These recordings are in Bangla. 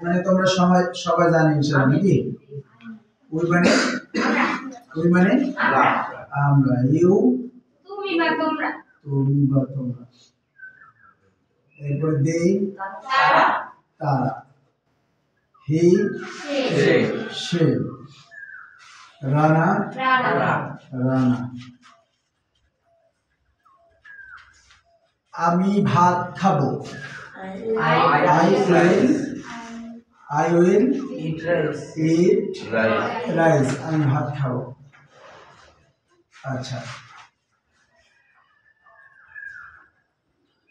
মানে তোমরা সবাই সবাই জানো ইনশাআল্লাহ নাকি? ওই মানে আমরা, ইউ তুমি বা তোমরা, এরপর দে তারা, হি সে, রানা রানা। আমি ভাত খাবো, I will eat rice. আমি ভাত খাবো। আচ্ছা,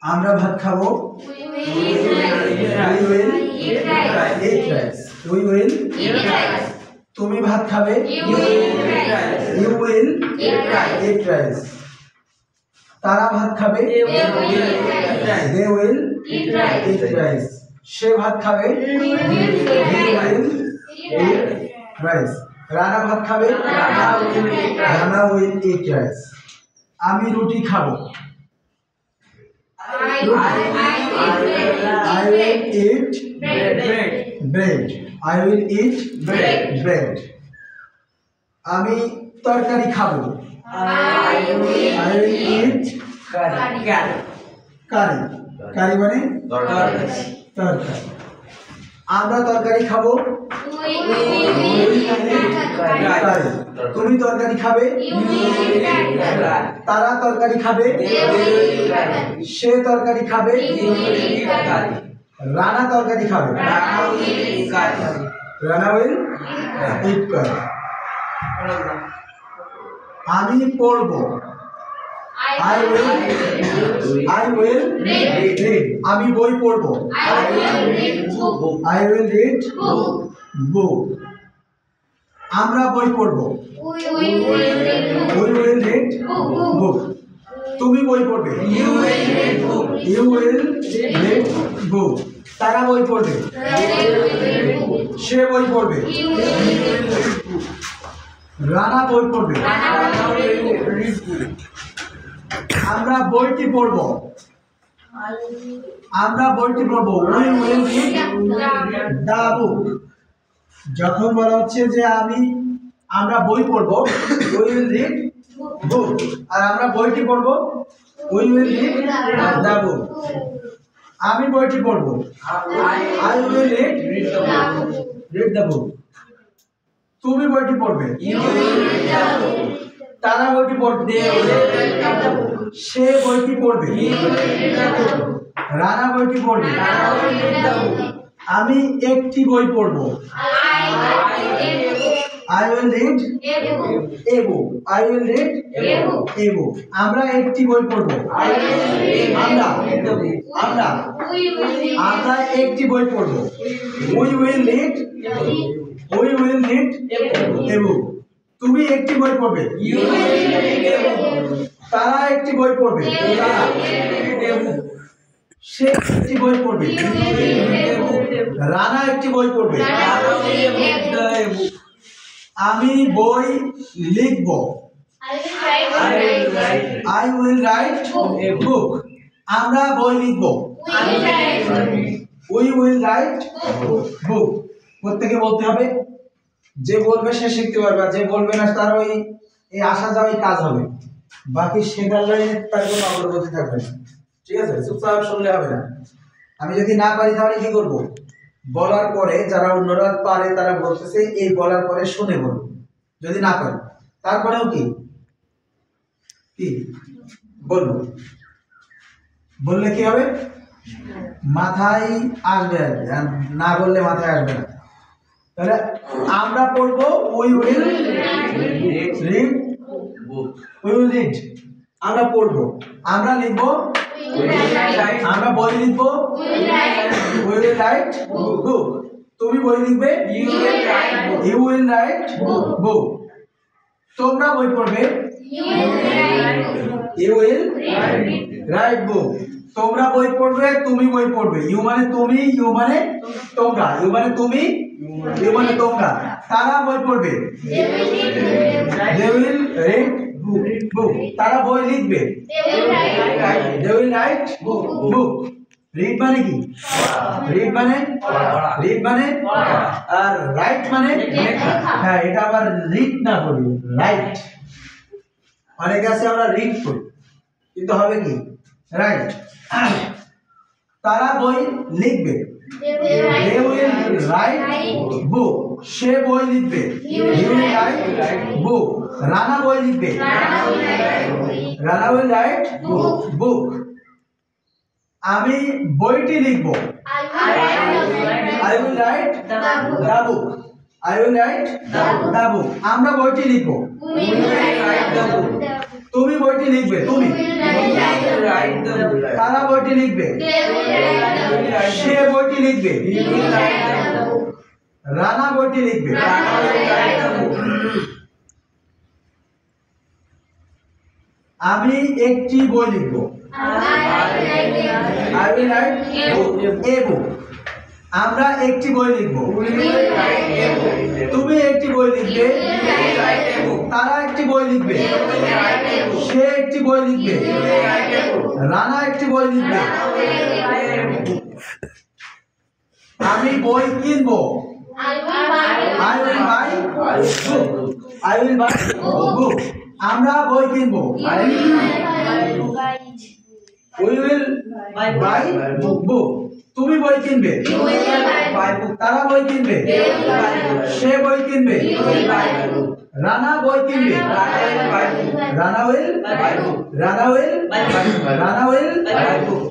আমরা ভাত খাবো, we will eat rice. তুমি ভাত খাবে, you will eat rice. তারা ভাত খাবে, they will eat rice. সে ভাত খাবে, he will eat rice. Rana ভাত খাবে, রানা will eat rice. আমি রুটি খাবো, I will eat bread. I will eat bread. আমি তরকারি খাবো, I will eat কারি মানে তরকারি। আমরা তরকারি খাবো, তুমি তরকারি খাবে, তারা তরকারি খাবে, সে তরকারি খাবে, রানা তরকারি খাবে, রানা উইল ইট কারি। আমি পড়বো, I will read. আমি বই পড়বো, I will read book. আমরা বই পড়বো, we will read book. তুমি বই পড়বে, you will read book. তারা বই পড়বে, সে বই পড়বে, রানা বই পড়বে। আমরা বইটি পড়বো, we will read the book. যখন বলা হচ্ছে যে আমরা বই পড়বো, we will read book. আর আমরা বইটি পড়বো, we will read the book. আমি বইটি পড়বো, I will read the book. তুমি বইটি পড়বে, you will read the book. তারা বইটি পড়বে, সে বইটি পড়বে, রানা বইটি পড়বে। আমি একটি বই পড়বো, I will read a book. I will read a book. আমরা একটি বই পড়বো, আমরা একটি বই পড়বো, we will read a book. তুমি একটি বই পড়বে, তারা একটি বই পড়বে, সে একটি বই পড়বে, রানা একটি বই পড়বে। আমি বই লিখবো, I will write a book. আমরা বই লিখবো, we will write book. প্রত্যেকে বলতে হবে, যে বলবে সে শিখতে পারবে, যে বলবে না তার এই আসা যাওয়াই কাজ হবে, বাকি শেখার লাইনে তার কোনো অগ্রগতি থাকবে না। ঠিক আছে, চুপচাপ শুনলে হবে না। আমি যদি না পারি তাহলে কি করব? বলার পরে যারা অন্যরা পারে তারা বলতেছে, এই বলার পরে শুনে বলবো। যদি না পারি তারপরেও কি বলবো, বললে কি হবে? মাথায় আসবে আর কি, না বললে মাথায় আসবে না। তাহলে আমরা পড়বো, we will read. আমরা পড়বো, আমরা লিখবো, আমরা বই লিখবো, we will write book. তুমি বই লিখবে, you will write book. তোমরা বই পড়বে, you will write book. তোমরা বই পড়বে, তুমি বই পড়বে। ইউ মানে তুমি, ইউ মানে তোমরা, ইউ মানে তুমি, ইউ মানে তোমরা। তারা বই পড়বে, they will read book. তারা বই লিখবে, they will write book. Read মানে কি? রিড মানে আর রাইট মানে হ্যাঁ, এটা আবার রিড না করি, রাইট। অনেকে আছে আমরা রিড করি, কিন্তু হবে কি রাইট। তারা বই লিখবে, they will write book, সে বই লিখবে, he will write book। Rana বই লিখবে, রানা will write book। আমি বইটি লিখবো, I will write the book, I will write the book। আমরা বইটি লিখবো, তুমি বইটি লিখবে, তুমি। তারা বইটি লিখবে, সে বইটি লিখবে, রানা বইটি লিখবে। আমি একটি বই লিখবো, I will write a book। আমরা একটি বই লিখবো, তুমি একটি বই লিখবে, তারা একটি বই লিখবে, সে একটি বই লিখবে, রানা একটি বই লিখবে। আমি বই কিনবো, I will buy book, I will buy book। আমরা বই কিনবো, we will buy book। তুমি বই কিনবে, তারা বই কিনবে, সে বই কিনবে, রানা বই কিনবে, রানা will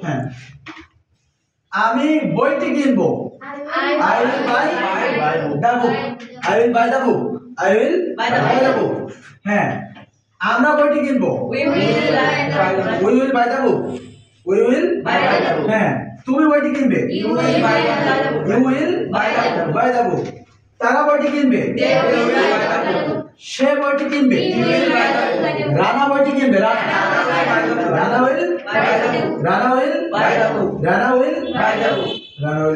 হ্যাঁ। আমি বইটি কিনবো, I will buy the book, I will buy the book, I will buy the book। হ্যাঁ, আমরা বইটি কিনবো, we will buy the book, we will হ্যাঁ। তুমি বইটি কিনবে, you will buy the book। তারা বইটি কিনবে, সে বইটি কিনবে, রানা বইটি কিনবে, Rana will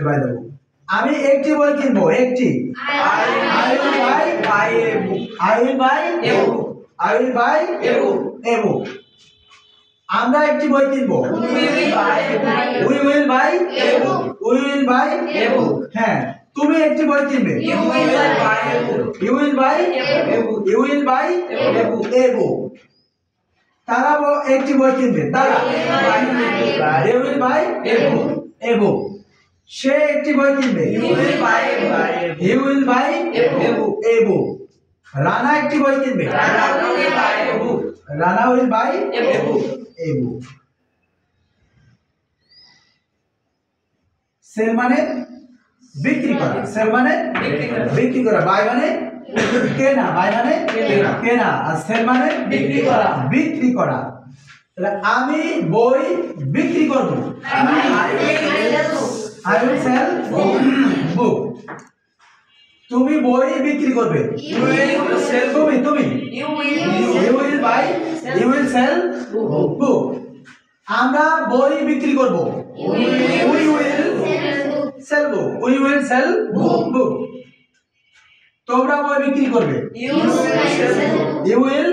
buy the book। আমি একটি বই কিনবো, একটি, I will buy a book। আমরা একটি বই কিনবো, we will buy a book। হ্যাঁ, তুমি একটি বই কিনবে, you will buy a book। তারা একটি বই কিনবে, তারা they will buy a book। সে একটি বই কিনবে, he will buy a book। Rana একটি বই কিনবে, Rana will buy a book। Sell মানে বিক্রি করা, সেল মানে বিক্রি করা, বাই মানে কেনা, বাই মানে কেনা, আর সেল মানে বিক্রি করা। আমি বই বিক্রি করব, I will sell book। তুমি বই বিক্রি করবে, তুমি you will sell book। আমরা বই বিক্রি করব, we will sell book। তোমরা বই বিক্রি করবে, you will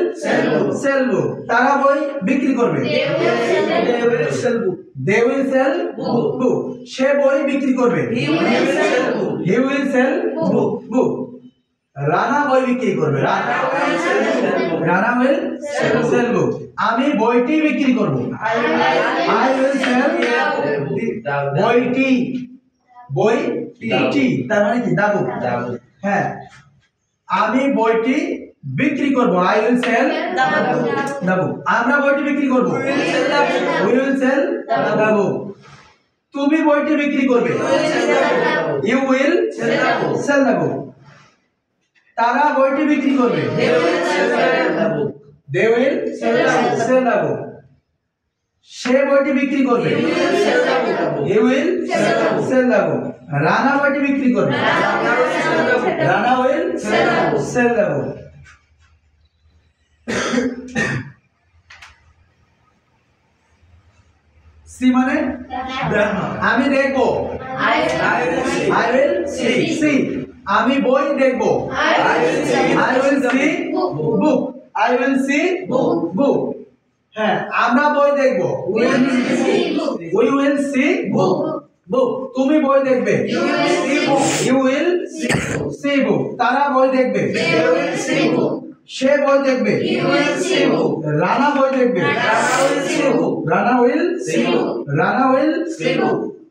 sell book। তারা বই বিক্রি করবে, they will sell book। সে বই বিক্রি করবে, he will sell book। Rana বই বিক্রি করবে, রানা will sell book। আমি বইটি বিক্রি করব, I will sell বইটি, তার মানে কি দাবু, হ্যাঁ। আমি বইটি বিক্রি করব, I will sell the book। আমরা বইটি বিক্রি করব, we will sell the book। তুমি বইটি বিক্রি করবে, you will sell the book। তারা বইটি বিক্রি করবে, they will sell the book। সে বইটি বিক্রি করবে, he will sell the book। Rana বইটি বিক্রি করবে, Rana will sell the book। See মানে আমি দেখবো, I will see। আমি বই দেখবো, I will see book। হ্যাঁ আমরা বই দেখব we will see book তুমি বই দেখবে you will see book তারা বই দেখবে সে বই দেখবে রানা বই দেখবে রানা will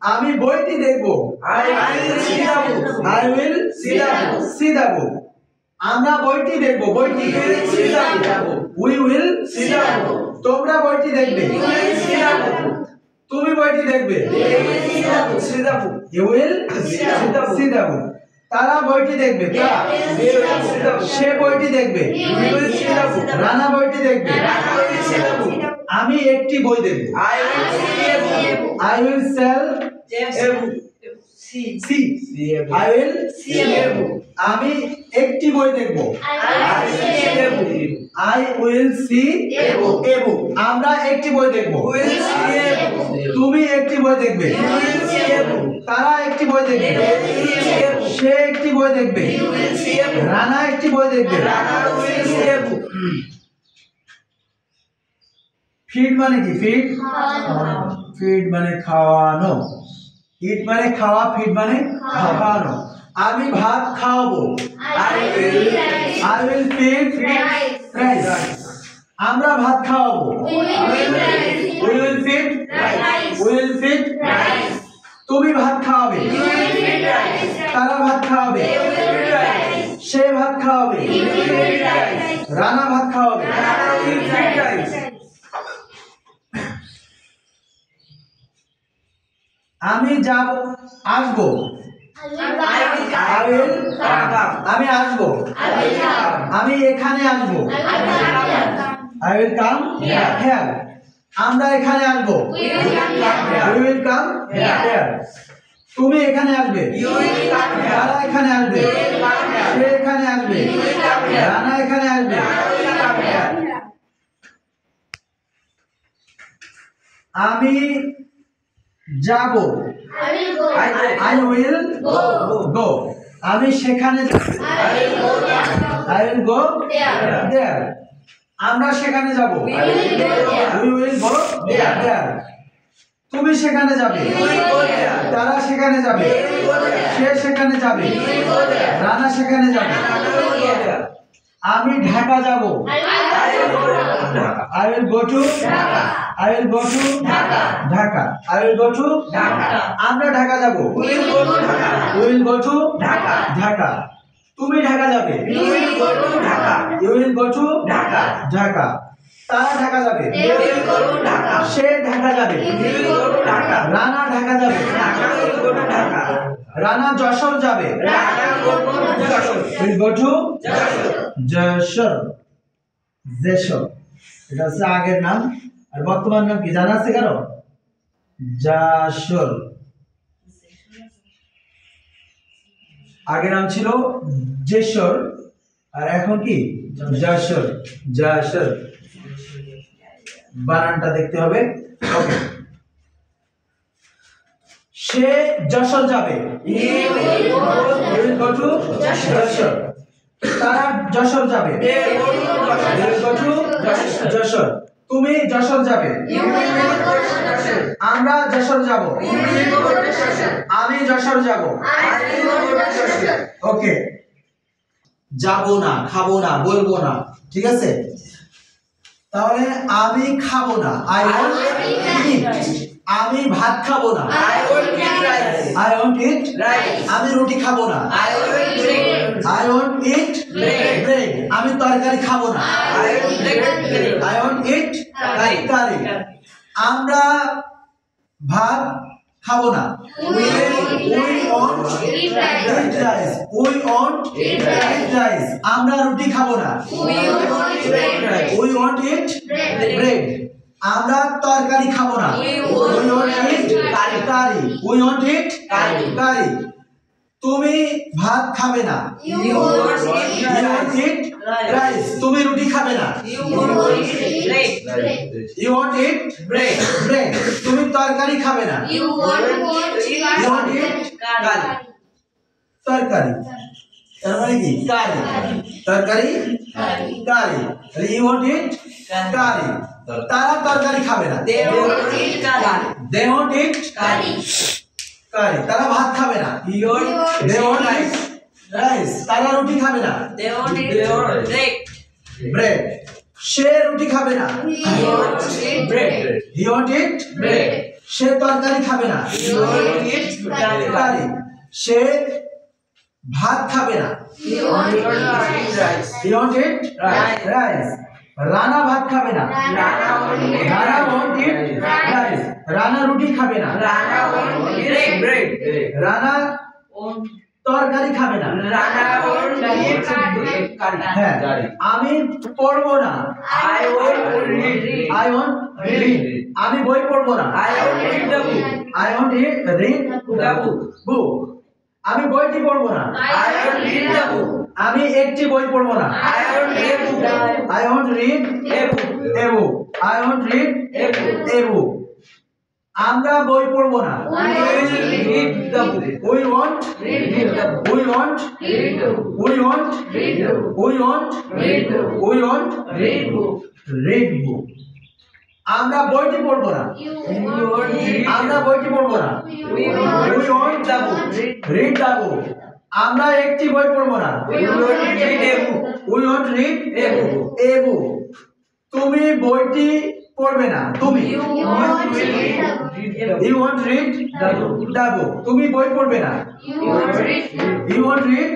আমি বইটি দেখব I will see the book আমরা বইটি দেখব বইটি we will see the book তোমরা বইটি দেখবে তুমি বইটি দেখবে you will see the book তারা বইটি দেখবে সে বইটি দেখবে রানা বইটি দেখবে আমি একটি বই দেখব I will sell I will আমি একটি বই দেখব I will see a book আমরা একটি বই দেখব তুমি একটি বই দেখবে তারা একটি বই দেখবে সে একটি বই দেখবে রানা একটি বই দেখবে ফিড মানে কি ফিড মানে খাওয়ানো ইট মানে খাওয়া ফিড মানে খাওয়ানো আমি ভাত খাওয়াবো I will feed rice আমরা ভাত খাওয়াবো we will feed rice তুমি ভাত খাওয়াবে তারা ভাত খাওয়াবে সে ভাত খাওয়াবে রানা ভাত খাওয়াবে আমি যাব আসবো আমি আসবো আমি এখানে আসবো I will come here আমরা এখানে আসবো we will come here তুমি এখানে আসবে তারা এখানে আসবে সে এখানে আসবে রানা এখানে আসবে আমি যাব I will go আমি সেখানে I will go there আমরা সেখানে যাব we will go there তুমি সেখানে যাবে তারা সেখানে যাবে সে সেখানে যাবে রানা সেখানে যাবে আমি ঢাকা যাব I will go to Dhaka I will go to আমরা ঢাকা যাব we will go to Dhaka তুমি ঢাকা যাবে you will go to Dhaka তারা ঢাকা যাবে সে ঢাকা যাবে রানা ঢাকা যাবে রানা যশোর যাবে will go to যশোর এটা হচ্ছে আগের নাম আর বর্তমান নাম কি জানা আছে কারো যশোর আগের নাম ছিল যশোর আর এখন কি যশোর বানানটা দেখতে হবে ওকে সে যশোর যাবে যশোর তারা যশোর যাবে যশোর তুমি যশোর যাবে আমরা যশোর যাব আমি যশোর যাব ওকে যাব না খাবো না বলবো না ঠিক আছে তাহলে আমি খাবো না I won't eat আমি ভাত খাবো না I won't eat আমি রুটি খাবো না I won't eat bread আমি তরকারি খাবো না I won't eat curry আমরা ভাত খাবো না we won't eat rice আমরা রুটি খাবো না we won't eat bread আমরা তরকারি খাবো না we won't eat curry তুমি ভাত খাবে না you won't eat rice তুমি রুটি খাবে না you won't eat bread তুমি তরকারি খাবে না you won't eat তরকারি তার মানে কি তরকারি you won't eat curry তারা তরকারি খাবে না। They won't eat curry. They won't eat Curry. curry. তারা ভাত খাবে না। They won't They won't eat eat rice. তারা রুটি খাবে না। They won't eat bread. Bread. সে রুটি খাবে না। He won't eat bread. He won't eat Bread. সে তরকারি খাবে না। He won't eat curry. কারি। সে ভাত খাবে না। He won't eat rice. He won't eat Rice. rice. Rana ভাত খাবে না। Rana won't eat Rana won't eat rice. Rana রুটি খাবে না। Rana won't eat bread. Rana তরকারি খাবে না। Rana won't eat curry. হ্যাঁ, আমি পড়বো না। I won't read. I won't read. আমি বই পড়বো না। I won't read the book. I won't read The book. book. আমি বইটি পড়বো না। I won't read the book. আমি একটি বই পড়বো না। I won't read a book. I won't read A book. a book. I won't read A book. a book. আমরা বই পড়বো না। We will read the book. We won't Read the book. we won't Read the book. we won't Read the book. we won't Read the book. we won't Read book. read book. আমরা বইটি পড়বো না। You won't read. আমরা বইটি পড়বো না। We We won't won't the book. read the book. আমরা একটি বই পড়বো না। We won't read a book. We won't read A book. a book. তুমি বইটি পড়বে না। তুমি You won't read the book. You won't read The book. the book. তুমি বই পড়বে না। You won't read. You won't read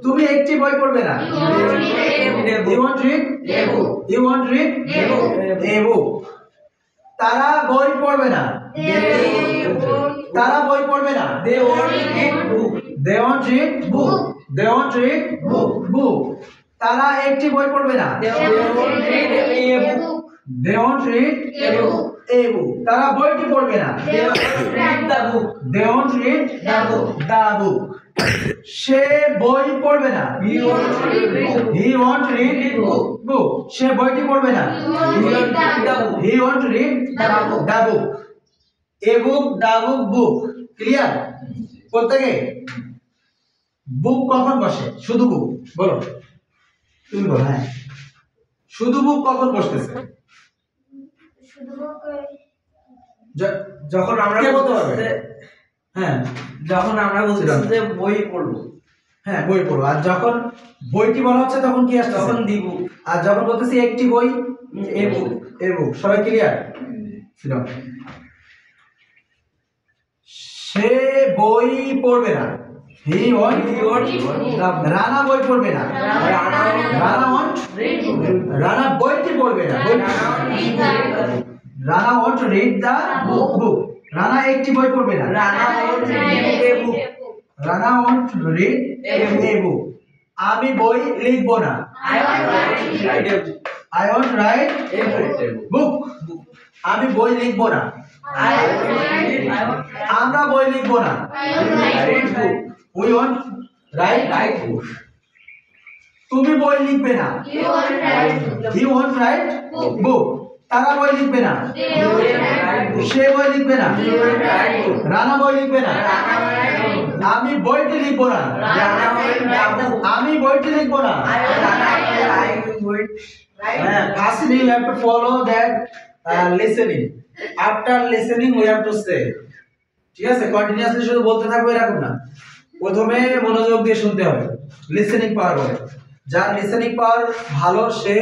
তুমি একটি বই পড়বে না। You won't read a You won't read A book. You won't read A book. a book. তারা বই পড়বে না। তারা বই পড়বে না। They won't read book. They won't read book. They won't read book. তারা একটি বই পড়বে না। They won't read a book. They won't read A book. a book. তারা বইটি পড়বে না। They won't read the book. They won't read The book. the book. সে বই পড়বে না। He won't read book. He won't read book. সে বইটি পড়বে না। He won't read the book. He won't read The book. the book. A book, the book, book. Clear? প্রত্যেকে বুক কখন বসে? শুধু বুক বলো। তুমি বলো। হ্যাঁ, শুধু বুক কখন বসতেছে? যখন আমরা কে বলতে পারবে? হ্যাঁ যখন আমরা বলছিলাম যে বই পড়বো, হ্যাঁ বই পড়ো। আর যখন বইটি বলা হচ্ছে তখন কি আসছে? তখন দিব। আর যখন বলতেছি একটি বই, এ বুক। এ বুক। সবাই ক্লিয়ার? সে বই পড়বে না। হি ওয়ান্ট রানা বই পড়বে না। রানা ওয়ান্ট রানা বইটি পড়বে না। Rana won't read the book. Rana একটি বই পড়বে না। Rana won't read a book. Rana won't read a book. আমি বই লিখবো না। I won't write a book. I won't write A book. Book. আমি বই লিখবো না। I won't আমরা বই লিখবো না। read book. We want right Write book. তুমি বই লিখবে না। You won't write book. He won't write book. তারা বই লিখবে না। You won't write book. সে বই লিখবে না। You won't write book. Rana বই লিখবে না। Rana won't write book. আমি বইটি লিখবো না। Rana won't write book. আমি বইটি লিখবো না। Firstly, you have to follow that listening. After listening, we have to say. ঠিক আছে, কন্টিনিউয়াসলি শুধু বলতে থাকবে এরকম না। প্রথমে মনোযোগ দিয়ে শুনতে হবে। লিসেনিং পাওয়ার বলে। যার লিসেনিং পাওয়ার ভালো সে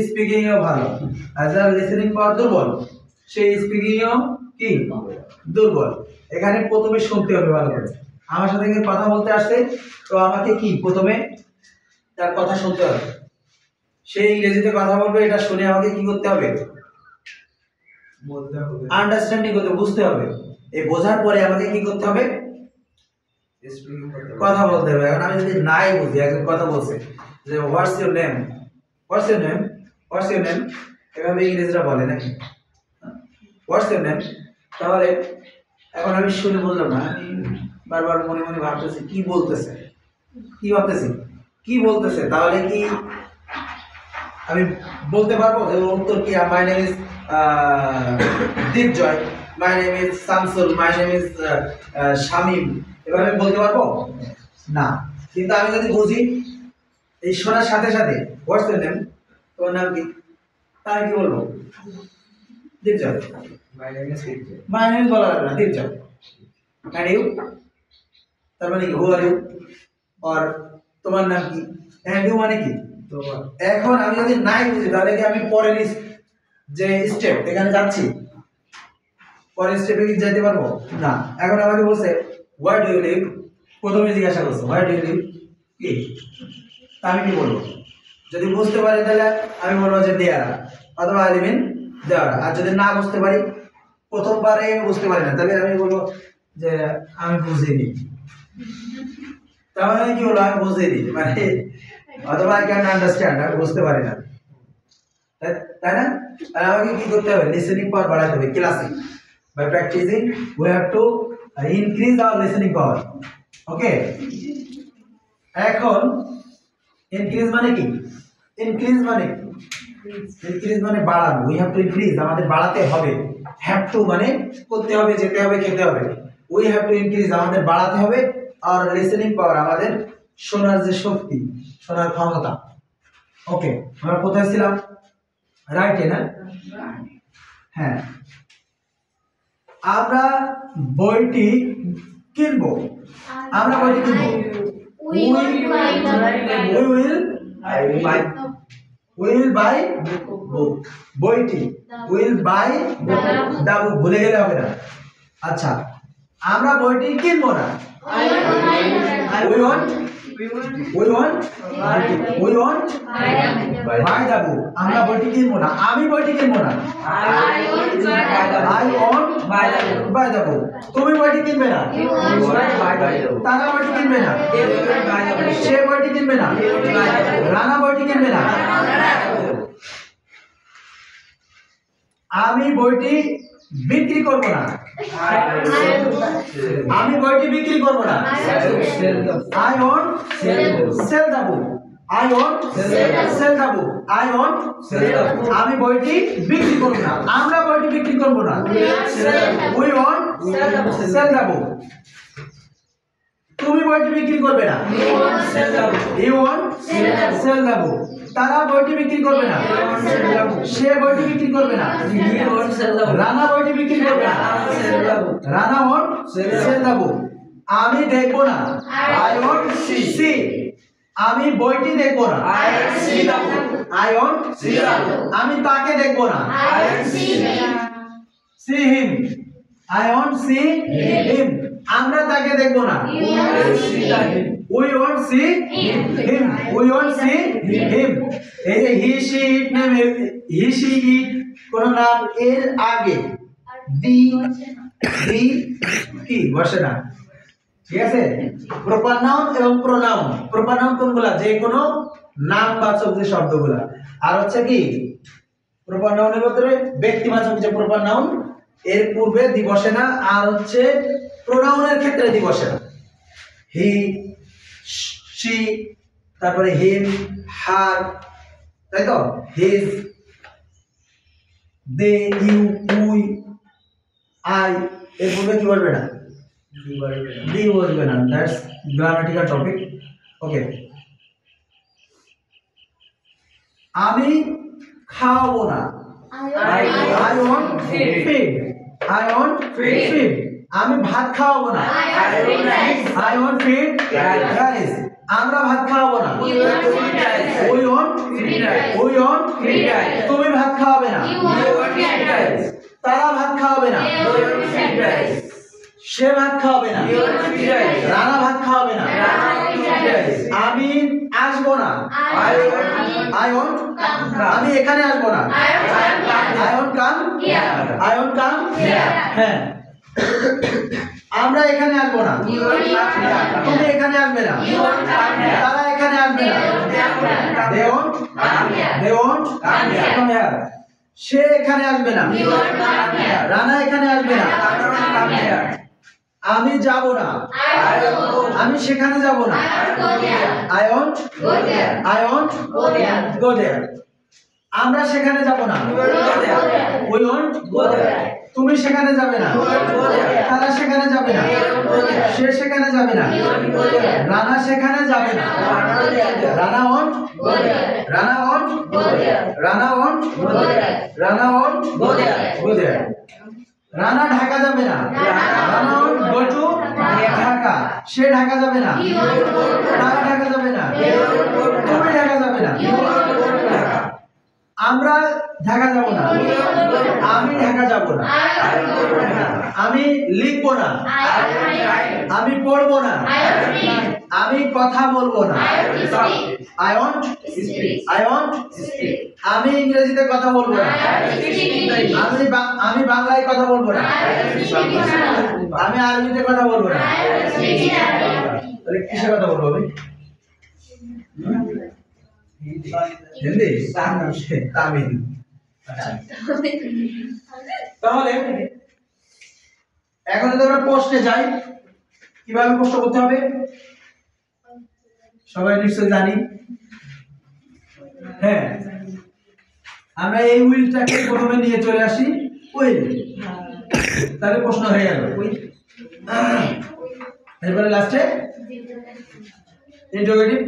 স্পিকিং এও ভালো। আর যার লিসেনিং পাওয়ার দুর্বল সে স্পিকিং এও কি দুর্বল। এখানে প্রথমে শুনতে হবে ভালো করে। আমার সাথে কেউ কথা বলতে আসছে, তো আমাকে কি প্রথমে তার কথা শুনতে হবে। সে ইংরেজিতে কথা বলবে, এটা শুনে আমাকে কি করতে হবে? আন্ডারস্ট্যান্ডিং করতে, বুঝতে হবে। এই বোঝার পরে আমাকে কি করতে হবে? কথা বলতে হবে। এখন আমি যদি নাই বুঝি, একজন কথা বলছে যে what's your name, what's your name, what's your name, এভাবে ইংরেজরা বলে নাকি হোয়াটস ইউর নেম। তাহলে এখন আমি শুনে বললাম না, আমি বারবার মনে মনে ভাবতেছি কি বলতেছে, কি ভাবতেছি, কি বলতেছে। তাহলে কি আমি বলতে পারবো যে ওর উত্তর কি? My name is Dipjoy, my name is Shamsul, my name is Shamim, এভাবে বলতে পারবো না। কিন্তু আমি যদি বুঝি এই শোনার সাথে সাথে হোয়াটস ইউর নেম, তোমার নাম কি, তাহলে কি বলবো? Dipjol. My name is Victor. My name বলা লাগবে না, দীপজল। And you? তার মানে কি, হু আর ইউ? আর তোমার নাম কি? And you মানে কি? তোমার। এখন আমি যদি নাই বুঝি তাহলে কি আমি পরের যে স্টেপ এখানে যাচ্ছি, পরের স্টেপে কি যেতে পারবো না? এখন আমাকে বলছে হোয়ার ডু ইউ লিভ, প্রথমে জিজ্ঞাসা করছে হোয়ার ডু ইউ লিভ কি, তা আমি কি বলবো? যদি বুঝতে পারি তাহলে আমি বলবো যে দেয়ার, অথবা আই লিভ ইন দেয়ার। আর যদি না বুঝতে পারি, প্রথমবারে বুঝতে পারি না, তাহলে আমি বলবো যে আমি বুঝিনি। তার মানে কি হলো, আমি বুঝিনি, মানে অথবা আই ক্যান আন্ডারস্ট্যান্ড, আমি বুঝতে পারি না, তাই না? আর আমাকে কি করতে হবে? লিসেনিং পাওয়ার বাড়াতে হবে ক্লাসে। By practising we have to increase our listening power. Okay, এখন ইনক্রিজ মানে কি? ইনক্রিজ মানে ইনক্রিজ মানে বাড়ানো। উই হ্যাভ টু ইনক্রিজ, আমাদের বাড়াতে হবে। হ্যাভ টু মানে করতে হবে, যেতে হবে, খেতে হবে। উই হ্যাভ টু ইনক্রিজ, আমাদের বাড়াতে হবে। আর লিসেনিং পাওয়ার, আমাদের শোনার যে শক্তি, শোনার ক্ষমতা। ওকে, আমরা কোথায় ছিলাম? রাইটে না? হ্যাঁ, আমরা বইটি কিনবো। আমরা বইটি কিনবো। I উইল বাই বুক, বইটি। উইল বাই দা বুক, ভুলে গেলে হবে না। আচ্ছা, আমরা বইটি কিনবো না। উই ওয়ান্ট বাই দা বুক, আমরা বইটি কিনবো না। আমি বইটি কিনবো না। আই ওয়ান্ট বাই দা বুক। তুমি বইটি কিনবে না। তারা বইটি কিনবে না। সে বইটি কিনবে না। রানা বইটি কিনবে না। আমি বইটি বিক্রি করব না। আমি বইটি বিক্রি করব না। I want sell the book. I want sell the book. I want আমি বইটি বিক্রি করব না। আমরা বইটি বিক্রি করব না। We want sell the book. তুমি বইটি বিক্রি করবে না। You want sell the book. তারা বইটি বিক্রি করবে না। সে বইটি বিক্রি করবে না। রানা বইটি বিক্রি করবে না। Rana want sell the book. আমি দেখবো না। I want see. আমি বইটি দেখবো না। আই ওয়ান্ট আমি তাকে দেখবো না। See him. I want see him. আমরা তাকে দেখবো না। We won't see him. We won't see him. এই যে he see it name, he see it কোন নাম এর আগে দি কি বসে না, ঠিক আছে? প্রপার নাউন এবং প্রোনাউন। প্রপার নাউন কোনগুলা? যে কোনো নামবাচক যে শব্দগুলা। আর হচ্ছে কি প্রপার নাউনের ভিতরে ব্যক্তিবাচক যে প্রপার নাউন, এর পূর্বে দি বসে না। আর হচ্ছে প্রোনাউনের ক্ষেত্রে দি বসে না। হি, শি, তারপরে হিম, হার, তাই তো? His, they, you, we, I, এর পূর্বে কি বলবে না? দি বলবে না। That's grammatical topic. ওকে, আমি খাওয়াবো না। I want feed. I want feed. আমি ভাত খাওয়াবো না। I want feed. Guys, আমরা ভাত খাওয়াবো না। We want তুমি ভাত খাওয়াবে না। তারা ভাত খাওয়াবে না। সে ভাত খাওয়াবে না। রানা ভাত খাওয়াবে না। আমি আসবো না। I want আমি এখানে আসবো না। I won't come. I won't come. হ্যাঁ, আমরা এখানে আসবো না। তুমি এখানে আসবে না। তারা এখানে আসবে না। They won't come here. সে এখানে আসবে না। রানা এখানে আসবে না। আমি যাব না। আমি সেখানে যাব না। I won't go there. আমরা সেখানে যাব না। We won't তুমি সেখানে যাবে না, তারা সেখানে যাবে না, সে সেখানে যাবে না, রানা সেখানে যাবে না, Rana won't, Rana won't, Rana won't, Rana won't, go there. Rana Dhaka যাবে না, Rana won't go to Dhaka, সে ঢাকা যাবে না, তারা ঢাকা যাবে না, তুমি ঢাকা যাবে না, আমরা ঢাকা যাব না, আমি ঢাকা যাব না, আমি লিখবো না, আমি পড়বো না, আমি কথা বলবো না, I want I want আমি ইংরেজিতে কথা বলবো না, আমি বাংলায় কথা বলবো না, আমি আরবিতে কথা বলবো না, তাহলে কিসে কথা বলবো আমি? হিন্দি, তামিল। তাহলে এখন যদি আমরা প্রশ্নে যাই, কিভাবে প্রশ্ন করতে হবে সবাই নিশ্চয় জানি। হ্যাঁ, আমরা এই উইলটাকে প্রথমে নিয়ে চলে আসি উইল, তাহলে প্রশ্ন হয়ে গেল। এরপরে লাস্টে ইন্টারোগেটিভ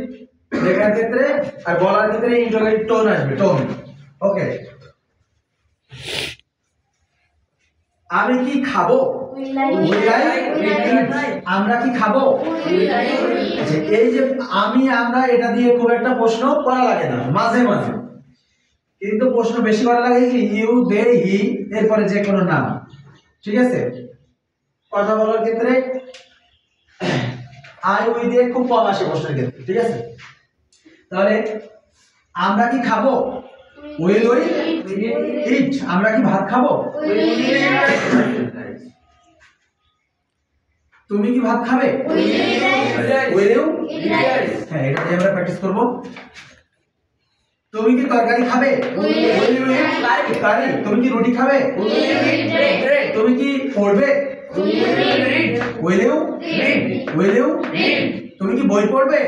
লেখার ক্ষেত্রে আর বলার ক্ষেত্রে ইন্টারোগেটিভ টোন আসবে, টোন। ওকে, আমি কি খাবো? আমরা কি খাবো? এই যে আমি আমরা এটা দিয়ে খুব একটা প্রশ্ন করা লাগে না, মাঝে মাঝে, কিন্তু প্রশ্ন বেশি করা লাগে কি ইউ, দে, হি, এরপরে যে কোনো নাম। ঠিক আছে, কথা বলার ক্ষেত্রে আই, উই দিয়ে খুব কম আসে প্রশ্নের ক্ষেত্রে। ঠিক আছে, তাহলে আমরা কি খাবো? Will we eat. আমরা কি ভাত খাবো? তুমি কি ভাত খাবে? Will you? হ্যাঁ, এটা দিয়ে আমরা প্র্যাকটিস করব। তুমি কি তরকারি খাবে? উইল ইউ ইট তরকারি? তুমি কি রুটি খাবে? তুমি কি পড়বে? Will you read? Will you read? তুমি কি বই পড়বে?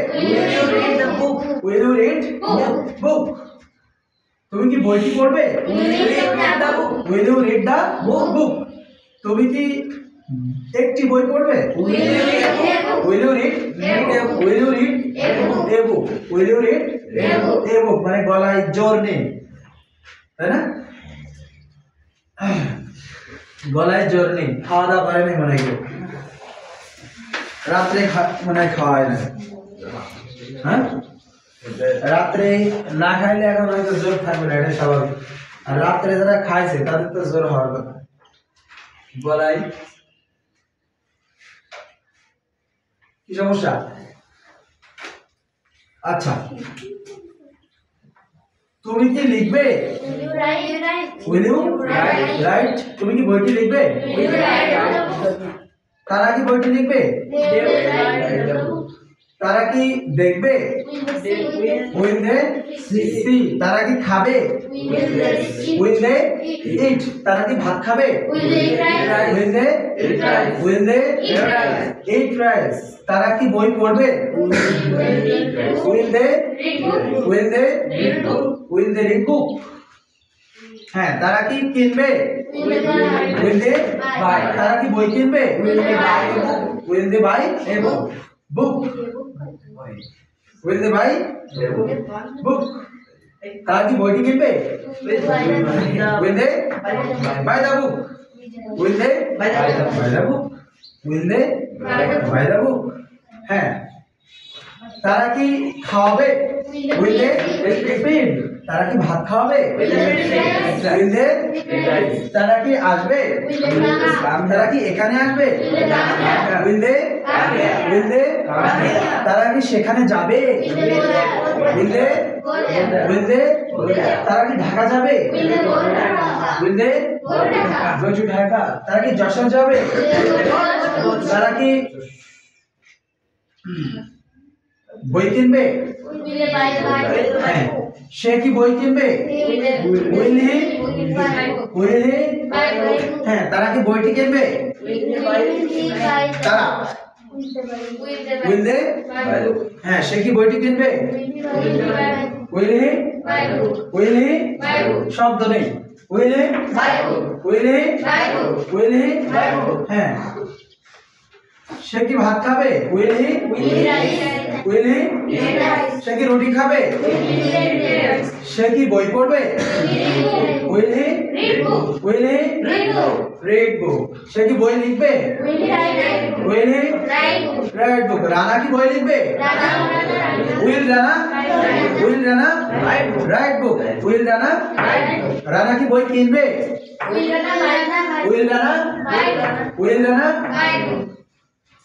Will you read book? তুমি কি বইটি পড়বে? Will you read the book? তুমি কি একটি বই পড়বে? Will you read? Will you read a book? Will you read a book মানে গলায় জোর নেই, তাই না? গলায় জোর নেই, খাওয়া দাওয়া করে নেই মনে হয়, রাত্রে মনে হয় খাওয়া হয় না। হ্যাঁ, রাত্রে না খাইলে এখন হয়তো জোর থাকবে না, এটা স্বাভাবিক। আর রাত্রে যারা খাইছে তাদের তো জোর হওয়ার কথা। গলায় কি সমস্যা? আচ্ছা, তুমি কি লিখবে? Will you write? তুমি কি বইটি লিখবে? তারা কি বইটি লিখবে? তারা কি দেখবে? Will they see? তারা কি খাবে? Will they eat? তারা কি ভাত খাবে? Will they eat rice? তারা কি বই পড়বে? Will they read book? হ্যাঁ, তারা কি কিনবে? Will they buy? তারা কি বই কিনবে? Will they buy book? Will they buy book? তারা কি বইটি কিনবে? Will they buy the book? Will they buy the book? Will they buy the book? হ্যাঁ, তারা কি খাওয়াবে? Will they feed? তারা কি ভাত খাওয়াবে? Will they? তারা কি আসবে? তারা কি এখানে আসবে? Will they? তারা কি সেখানে যাবে? Will they? তারা কি ঢাকা যাবে? Will they go to Dhaka? তারা কি যশোর যাবে? তারা কি বই কিনবে? হ্যাঁ, সে কি বই কিনবে? Will he? হ্যাঁ, তারা কি বইটি কিনবে? তারা উইল দে? হ্যাঁ, সে কি বইটি কিনবে? Will he? শব্দ নেই, will he will he will he হ্যাঁ সে কি ভাত খাবে will he will he সে কি রুটি খাবে সে কি বই পড়বে will he will he read book সে কি বই লিখবে will he write book Rana কি বই লিখবে will Rana write book will Rana কি বই কিনবে will রানা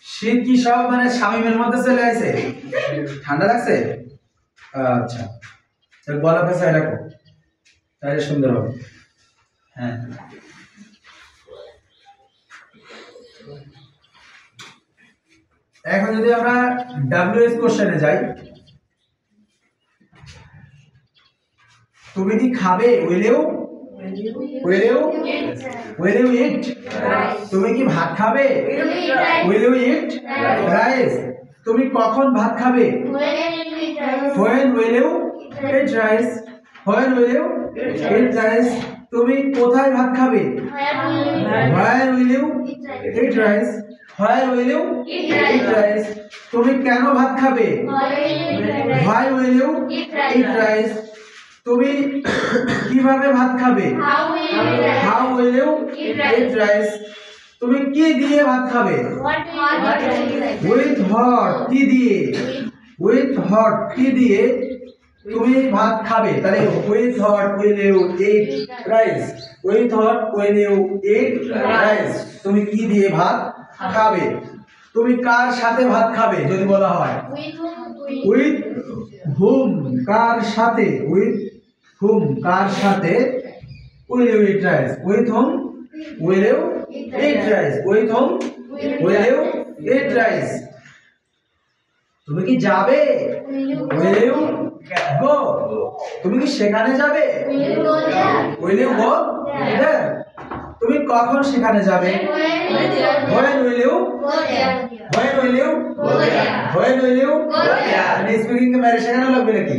শীত কি সব মানে শামিমের মধ্যে চলে আসে ঠান্ডা লাগছে আচ্ছা তাহলে গলা ফেসায় রাখো তাহলে সুন্দর হবে হ্যাঁ এখন যদি আমরা ডব্লিউএস কোশ্চেনে যাই তুমি কি খাবে will you eat তুমি কি ভাত খাবে will you eat rice তুমি কখন ভাত খাবে when will you eat rice when will you eat rice তুমি কোথায় ভাত খাবে where will you eat rice where will you eat rice তুমি কেন ভাত খাবে why will you eat rice তুমি কিভাবে ভাত খাবে how will you eat rice তুমি কি দিয়ে ভাত খাবে with hot কি দিয়ে with hot কি দিয়ে তুমি ভাত খাবে তাহলে with hot will you eat rice with hot will you eat rice তুমি কি দিয়ে ভাত খাবে তুমি কার সাথে ভাত খাবে যদি বলা হয় with whom কার সাথে with whom কার সাথে will you eat rice with whom will you eat rice with whom will you eat rice তুমি কি যাবে will you go তুমি কি সেখানে যাবে will you go there তুমি কখন সেখানে যাবে when will you when will you when will you speaking কে মেরে শেখানো লাগবে নাকি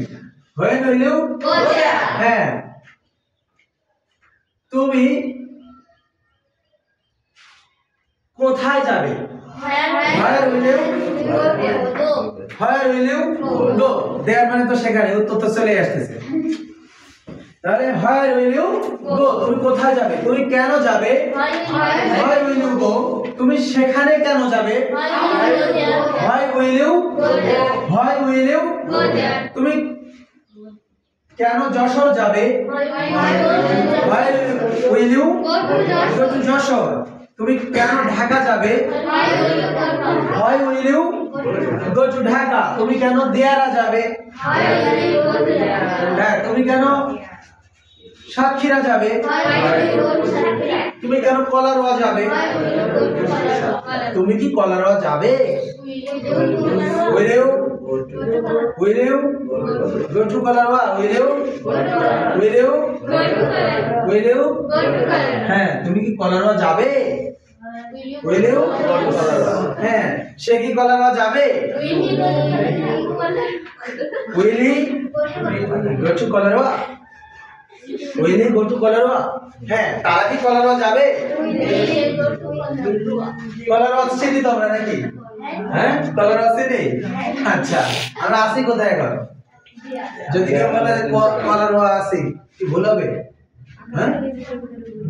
when will you হ্যাঁ তুমি কোথায় যাবে where will you where will you go there মানে তো সেখানে উত্তর তো চলে আসতেছে তাহলে where will you go তুমি কোথায় যাবে তুমি কেন যাবে why will you go তুমি সেখানে কেন যাবে why will you why will you তুমি কেন যশোর যাবে why will you go to Jessore তুমি কেন ঢাকা যাবে why will you go to Dhaka তুমি কেন দিয়ারা যাবে হ্যাঁ তুমি কেন সাতক্ষীরা যাবে তুমি কেন কলারোয়া যাবে তুমি কি কলারোয়া যাবে will you go to Kalaroa will you হ্যাঁ তুমি কি কলারোয়া যাবে will you হ্যাঁ সে কি কলারোয়া যাবে will he go to Kalaroa will he go to Kalaroa হ্যাঁ তারা কি কলারোয়া যাবে কলারোয়া চিনি তো আমরা নাকি হ্যাঁ কলারোয়া চিনি আচ্ছা আমরা আসি কোথায় এখন যদি কেউ বলে কলারোয়া আসি কি ভুল হবে হ্যাঁ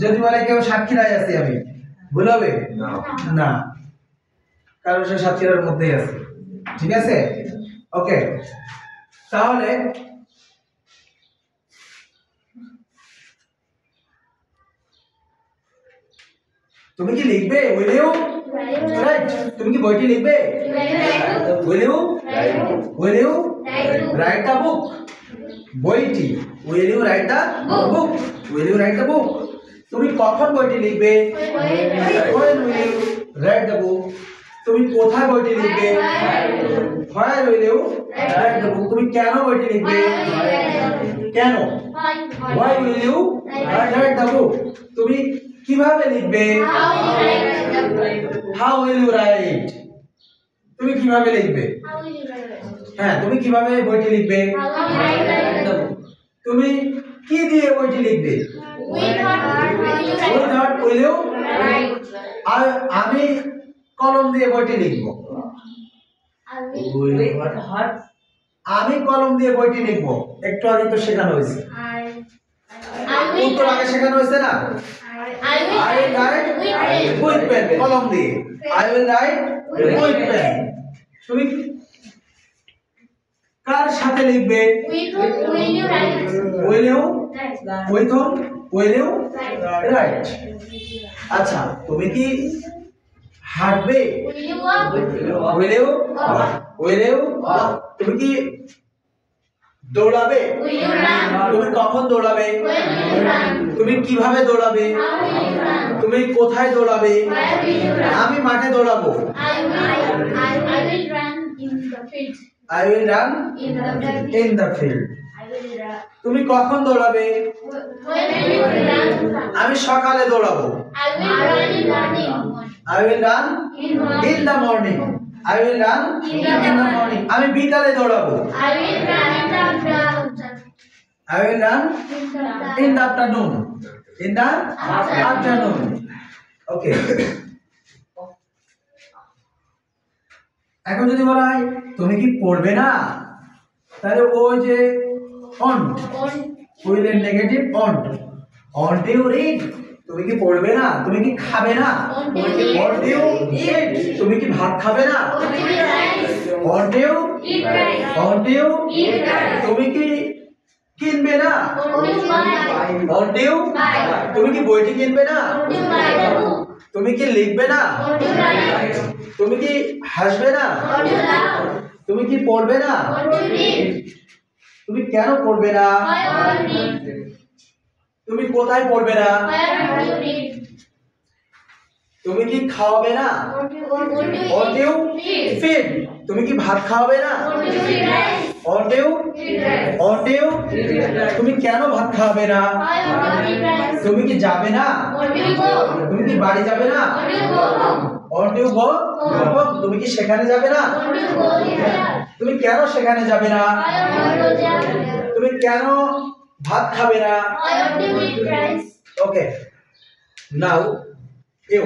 যদি বলে কেউ সাতক্ষীরায় আছি আমি ভুল হবে না কারণ সে সাতক্ষীরার মধ্যেই আছে ঠিক আছে ওকে তাহলে তুমি কি লিখবে will you রাইট তুমি কি বইটি লিখবে will you write the book বইটি will you write the book will you write the book তুমি কখন বইটি লিখবে when will you write the book তুমি কোথায় বইটি লিখবে where will you write the book তুমি কেন বইটি লিখবে কেন why will you write the book তুমি কিভাবে লিখবে how will you write তুমি কিভাবে লিখবে হ্যাঁ তুমি কিভাবে বইটি লিখবে তুমি কি দিয়ে বইটি লিখবে উইথআউট উইলেও আর আমি কলম দিয়ে বইটি লিখব আমি কলম দিয়ে বইটি লিখব একটু আগে তো শেখানো হয়েছে উত্তর আগে শেখানো হয়েছে না I will write with pen কলম দিয়ে I will write with pen তুমি কার সাথে লিখবে will you write আচ্ছা তুমি কি হাঁটবে will you তুমি কি দৌড়াবে তুমি কখন দৌড়াবে তুমি কিভাবে দৌড়াবে তুমি কোথায় দৌড়াবে আমি মাঠে দৌড়াবো I will run in the field তুমি কখন দৌড়াবে আমি সকালে দৌড়াবো I will run in the morning I will run in the morning আমি বিকালে দৌড়াবো I will run in the afternoon in the afternoon okay এখন যদি বলা হয় তুমি কি পড়বে না তাহলে ওই যে অন্ট উইলের নেগেটিভ অন্ট ইউ রিড তুমি কি পড়বে না তুমি কি খাবে না অন্ট ইউ ইট তুমি কি ভাত খাবে না অন্ট ইউ তুমি কি কিনবে না অন্ট ইউ তুমি কি বইটি কিনবে না তুমি কি লিখবে না তুমি কি হাসবে না তুমি কি পড়বে না তুমি কেন পড়বে না তুমি কোথায় পড়বে না তুমি কি খাওয়াবে না won't you feed তুমি কি ভাত খাওয়াবে না won't you তুমি কেন ভাত খাওয়াবে না তুমি কি যাবে না তুমি কি বাড়ি যাবে না won't you go তুমি কি সেখানে যাবে না তুমি কেন সেখানে যাবে না তুমি কেন ভাত খাবে না ওকে নাও you